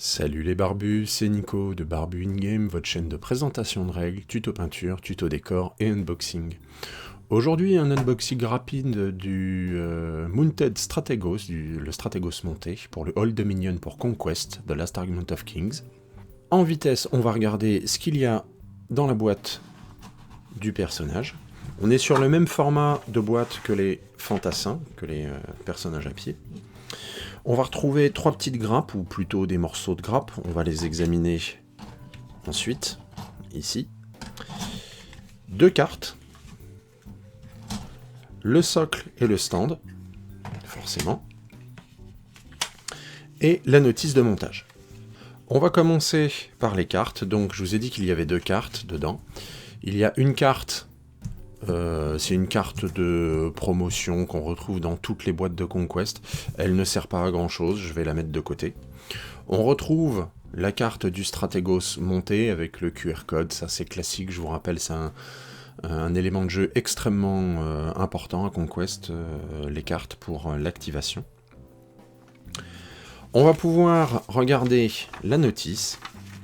Salut les barbus, c'est Nico de Barbu In Game, votre chaîne de présentation de règles, tuto peinture, tuto décor et unboxing. Aujourd'hui, un unboxing rapide du Mounted Strategos, le Strategos monté pour le Old Dominion pour Conquest, The Last Argument of Kings. En vitesse, on va regarder ce qu'il y a dans la boîte du personnage. On est sur le même format de boîte que les fantassins, que les personnages à pied. On va retrouver 3 petites grappes, ou plutôt des morceaux de grappes. On va les examiner ensuite, ici. 2 cartes. Le socle et le stand, forcément. Et la notice de montage. On va commencer par les cartes. Donc, je vous ai dit qu'il y avait 2 cartes dedans. Il y a une carte... c'est une carte de promotion qu'on retrouve dans toutes les boîtes de Conquest. Elle ne sert pas à grand chose, je vais la mettre de côté. On retrouve la carte du Strategos montée avec le QR code, ça c'est classique, je vous rappelle, c'est un élément de jeu extrêmement important à Conquest, les cartes pour l'activation. On va pouvoir regarder la notice.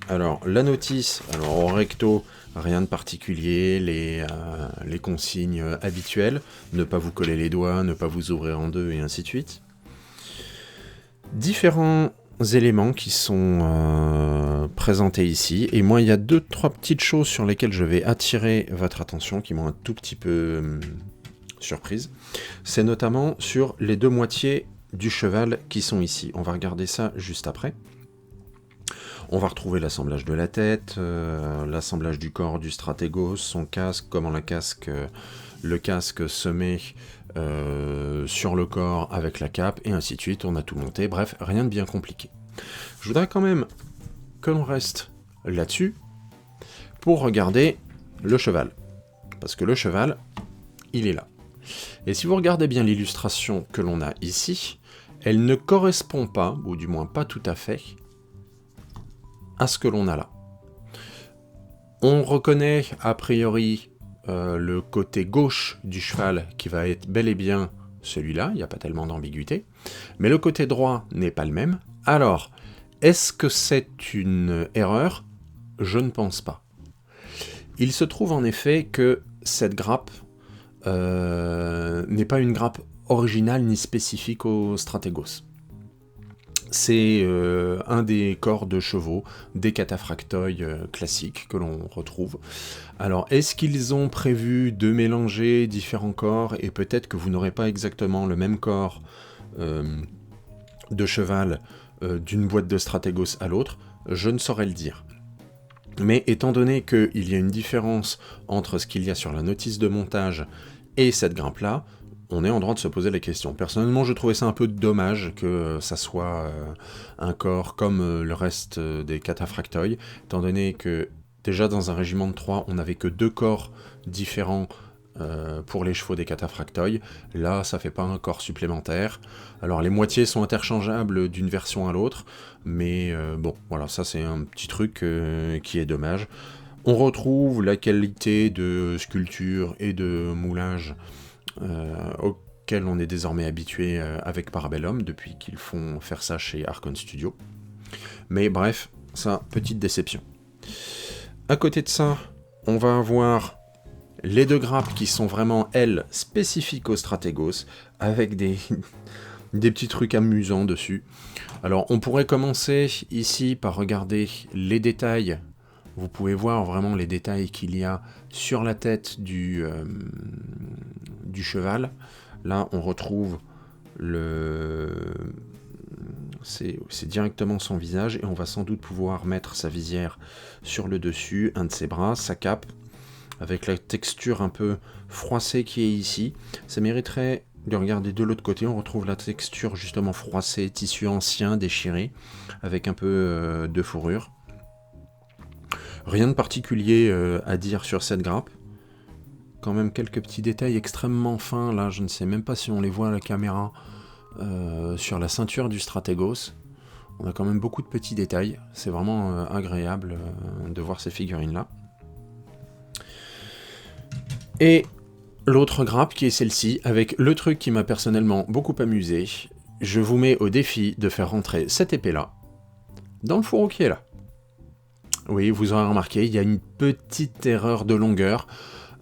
Alors la notice, au recto, rien de particulier, les consignes habituelles, ne pas vous coller les doigts, ne pas vous ouvrir en deux et ainsi de suite. Différents éléments qui sont présentés ici, et moi il y a 2-3 petites choses sur lesquelles je vais attirer votre attention, qui m'ont un tout petit peu surprise. C'est notamment sur les 2 moitiés du cheval qui sont ici. On va regarder ça juste après. On va retrouver l'assemblage de la tête, l'assemblage du corps du Strategos, son casque, comment le casque se met sur le corps avec la cape, et ainsi de suite, on a tout monté, bref, rien de bien compliqué. Je voudrais quand même que l'on reste là-dessus pour regarder le cheval, parce que le cheval, il est là. Et si vous regardez bien l'illustration que l'on a ici, elle ne correspond pas, ou du moins pas tout à fait, à ce que l'on a là. On reconnaît a priori le côté gauche du cheval qui va être bel et bien celui-là, il n'y a pas tellement d'ambiguïté, mais le côté droit n'est pas le même. Alors, est-ce que c'est une erreur? Je ne pense pas. Il se trouve en effet que cette grappe n'est pas une grappe originale ni spécifique au Strategos. C'est un des corps de chevaux, des cataphractoi classiques que l'on retrouve. Alors, est-ce qu'ils ont prévu de mélanger différents corps, et peut-être que vous n'aurez pas exactement le même corps de cheval d'une boîte de Strategos à l'autre? Je ne saurais le dire. Mais étant donné qu'il y a une différence entre ce qu'il y a sur la notice de montage et cette grappe-là, on est en droit de se poser la question. Personnellement, je trouvais ça un peu dommage que ça soit un corps comme le reste des cataphractoi, étant donné que déjà dans un régiment de 3, on n'avait que 2 corps différents pour les chevaux des cataphractoi. Là, ça fait pas un corps supplémentaire. Alors, les moitiés sont interchangeables d'une version à l'autre, mais bon, voilà, ça c'est un petit truc qui est dommage. On retrouve la qualité de sculpture et de moulage auquel on est désormais habitué avec Parabellum, depuis qu'ils font faire ça chez Archon Studio. Mais bref, ça, petite déception. À côté de ça, on va avoir les 2 grappes qui sont vraiment, elles, spécifiques au Strategos, avec des petits trucs amusants dessus. Alors, on pourrait commencer ici par regarder les détails. Vous pouvez voir vraiment les détails qu'il y a sur la tête du cheval. Là, on retrouve c'est directement son visage, et on va sans doute pouvoir mettre sa visière sur le dessus, un de ses bras, sa cape, avec la texture un peu froissée qui est ici. Ça mériterait de regarder de l'autre côté, on retrouve la texture justement froissée, tissu ancien, déchiré, avec un peu de fourrure. Rien de particulier à dire sur cette grappe. Quand même quelques petits détails extrêmement fins, là je ne sais même pas si on les voit à la caméra, sur la ceinture du Strategos. On a quand même beaucoup de petits détails, c'est vraiment agréable de voir ces figurines-là. Et l'autre grappe qui est celle-ci, avec le truc qui m'a personnellement beaucoup amusé, je vous mets au défi de faire rentrer cette épée-là dans le fourreau qui est là. Oui, vous aurez remarqué, il y a une petite erreur de longueur.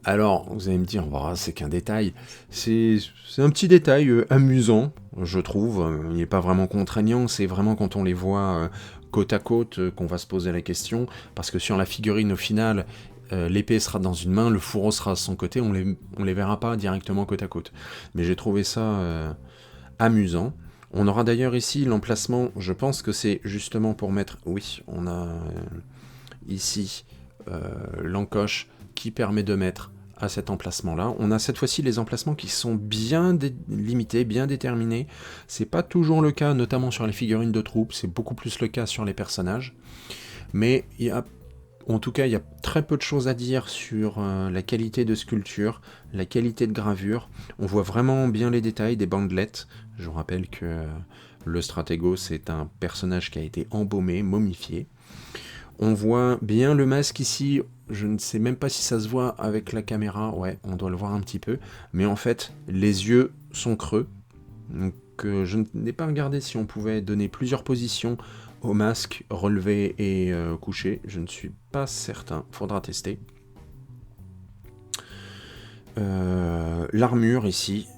Alors, vous allez me dire, bah, c'est qu'un détail. C'est un petit détail amusant, je trouve. Il n'est pas vraiment contraignant, c'est vraiment quand on les voit côte à côte qu'on va se poser la question. Parce que sur la figurine, au final, l'épée sera dans une main, le fourreau sera à son côté, on les verra pas directement côte à côte. Mais j'ai trouvé ça amusant. On aura d'ailleurs ici l'emplacement, je pense que c'est justement pour mettre... Oui, on a ici l'encoche qui permet de mettre à cet emplacement-là. On a cette fois-ci les emplacements qui sont bien limités, bien déterminés. C'est pas toujours le cas, notamment sur les figurines de troupes, c'est beaucoup plus le cas sur les personnages. Mais en tout cas, il y a très peu de choses à dire sur la qualité de sculpture, la qualité de gravure. On voit vraiment bien les détails des bandelettes. Je vous rappelle que le Stratégos est un personnage qui a été embaumé, momifié. On voit bien le masque ici, je ne sais même pas si ça se voit avec la caméra, ouais, on doit le voir un petit peu, mais en fait, les yeux sont creux, donc je n'ai pas regardé si on pouvait donner plusieurs positions au masque, relevé et couché, je ne suis pas certain, faudra tester. L'armure ici,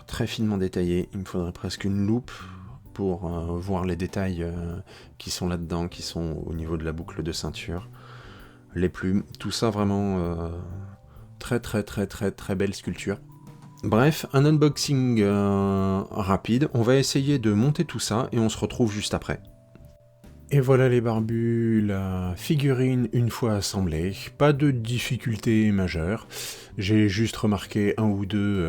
très finement détaillée, il me faudrait presque une loupe pour voir les détails qui sont là-dedans, qui sont au niveau de la boucle de ceinture, les plumes, tout ça vraiment très belle sculpture. Bref, un unboxing rapide, on va essayer de monter tout ça et on se retrouve juste après. Et voilà les barbus, la figurine une fois assemblée, pas de difficulté majeure, j'ai juste remarqué un ou deux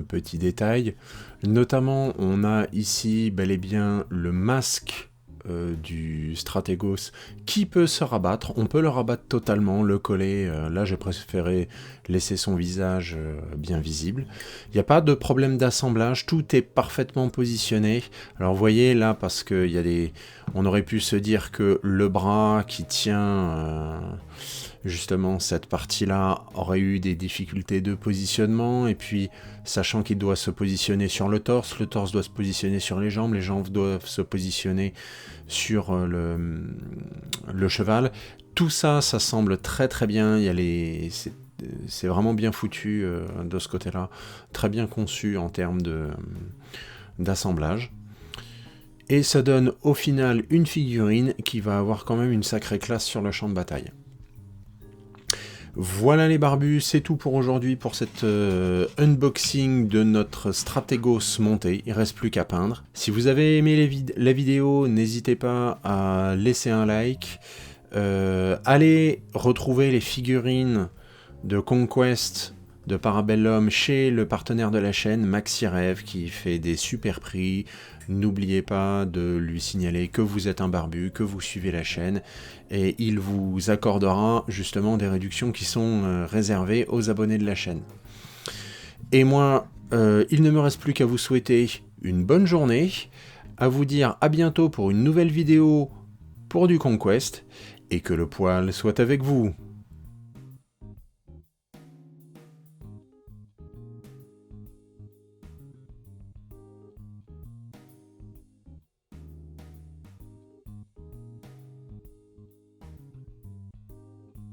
petits détails, notamment on a ici bel et bien le masque du Stratégos qui peut se rabattre, on peut le rabattre totalement, le coller, là j'ai préféré laisser son visage bien visible. Il n'y a pas de problème d'assemblage, tout est parfaitement positionné. Alors vous voyez là, parce que il y a des... on aurait pu se dire que le bras qui tient justement cette partie-là aurait eu des difficultés de positionnement, et puis sachant qu'il doit se positionner sur le torse doit se positionner sur les jambes doivent se positionner sur le cheval. Tout ça, ça semble très bien, il y a c'est vraiment bien foutu de ce côté-là, très bien conçu en termes d'assemblage. Et ça donne au final une figurine qui va avoir quand même une sacrée classe sur le champ de bataille. Voilà les barbus, c'est tout pour aujourd'hui pour cet unboxing de notre Stratégos monté, il ne reste plus qu'à peindre. Si vous avez aimé la vidéo, n'hésitez pas à laisser un like, allez retrouver les figurines de Conquest de Parabellum chez le partenaire de la chaîne, Maxirev, qui fait des super prix. N'oubliez pas de lui signaler que vous êtes un barbu, que vous suivez la chaîne, et il vous accordera justement des réductions qui sont réservées aux abonnés de la chaîne. Et moi, il ne me reste plus qu'à vous souhaiter une bonne journée, à vous dire à bientôt pour une nouvelle vidéo pour du Conquest, et que le poil soit avec vous.